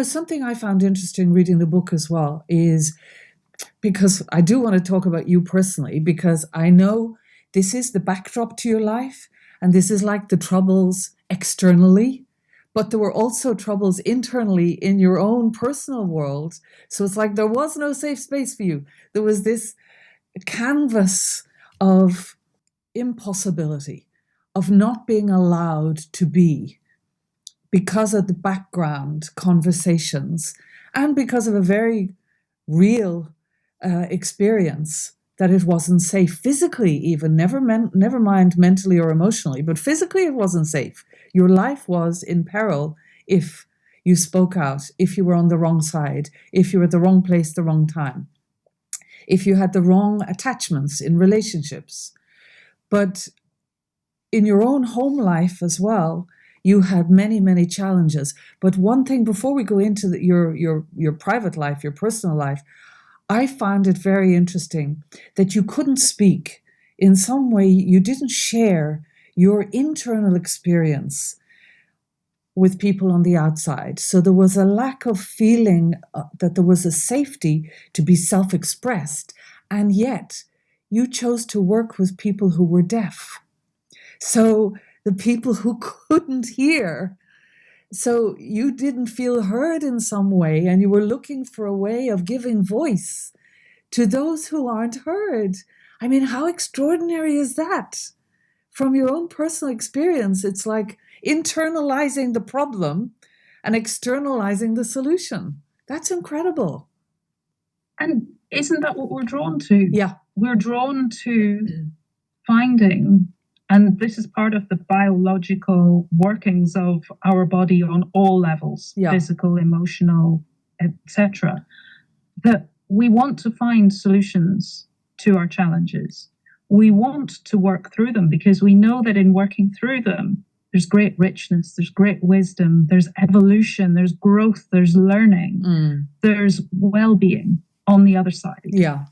Something I found interesting reading the book as well is because I do want to talk about you personally, because I know this is the backdrop to your life and this is like the troubles externally, but there were also troubles internally in your own personal world. So it's like there was no safe space for you. There was this canvas of impossibility, of not being allowed to be because of the background conversations and because of a very real experience that it wasn't safe physically, even never mind mentally or emotionally, but physically it wasn't safe. Your life was in peril if you spoke out, if you were on the wrong side, if you were at the wrong place, the wrong time, if you had the wrong attachments in relationships. But in your own home life as well, you had many, many challenges. But one thing, before we go into your private life, your personal life, I found it very interesting that you couldn't speak. In some way, you didn't share your internal experience with people on the outside. So there was a lack of feeling that there was a safety to be self-expressed. And yet, you chose to work with people who were deaf. So the people who couldn't hear. So you didn't feel heard in some way, and you were looking for a way of giving voice to those who aren't heard. I mean, how extraordinary is that? From your own personal experience, it's like internalizing the problem and externalizing the solution. That's incredible. And isn't that what we're drawn to? Yeah. We're drawn to finding, and this is part of the biological workings of our body on all levels, physical, emotional, etc., that we want to find solutions to our challenges. We want to work through them because we know that in working through them, there's great richness, there's great wisdom, there's evolution, there's growth, there's learning, there's well-being on the other side. Yeah.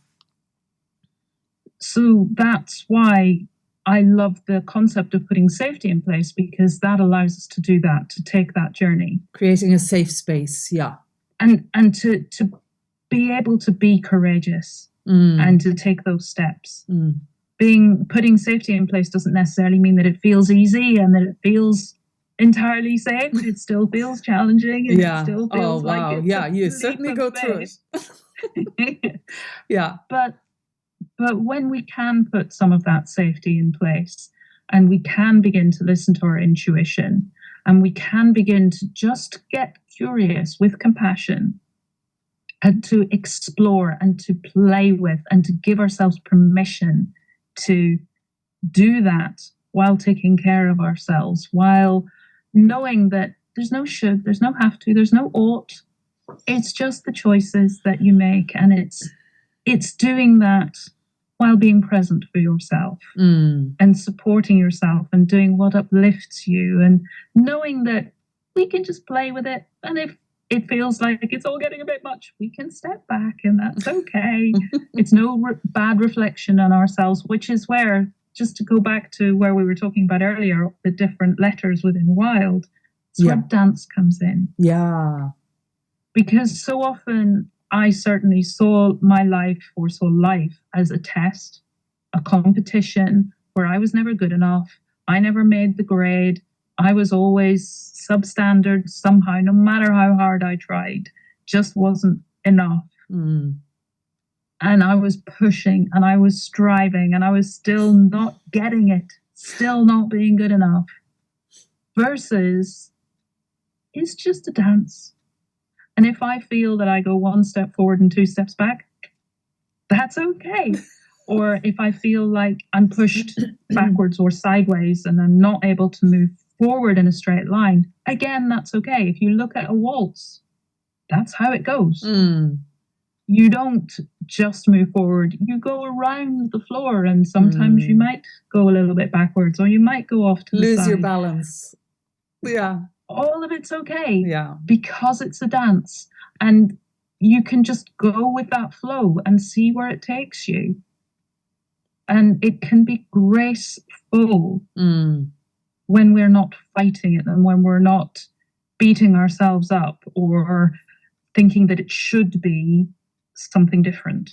So that's why I love the concept of putting safety in place, because that allows us to do that, to take that journey. Creating a safe space, yeah. And to be able to be courageous and to take those steps. Putting safety in place doesn't necessarily mean that it feels easy and that it feels entirely safe. It still feels challenging. And it still feels like it's you certainly go through it. Yeah. But when we can put some of that safety in place and we can begin to listen to our intuition and we can begin to just get curious with compassion and to explore and to play with and to give ourselves permission to do that while taking care of ourselves, while knowing that there's no should, there's no have to, there's no ought. It's just the choices that you make, and it's doing that while being present for yourself and supporting yourself and doing what uplifts you, and knowing that we can just play with it. And if it feels like it's all getting a bit much, we can step back, and that's okay. It's no bad reflection on ourselves, which is where, just to go back to where we were talking about earlier, the different letters within Wild, it's where dance comes in. Yeah. Because so often I certainly saw my life, or saw life, as a test, a competition where I was never good enough. I never made the grade. I was always substandard somehow, no matter how hard I tried, just wasn't enough. And I was pushing and I was striving and I was still not getting it, still not being good enough. Versus, it's just a dance. And if I feel that I go one step forward and two steps back, that's okay. Or if I feel like I'm pushed backwards or sideways and I'm not able to move forward in a straight line, again, that's okay. If you look at a waltz, that's how it goes. You don't just move forward, you go around the floor, and sometimes you might go a little bit backwards, or you might go off to the side. Lose your balance. Yeah. All of it's okay. Yeah. Because it's a dance, and you can just go with that flow and see where it takes you. And it can be graceful when we're not fighting it and when we're not beating ourselves up or thinking that it should be something different.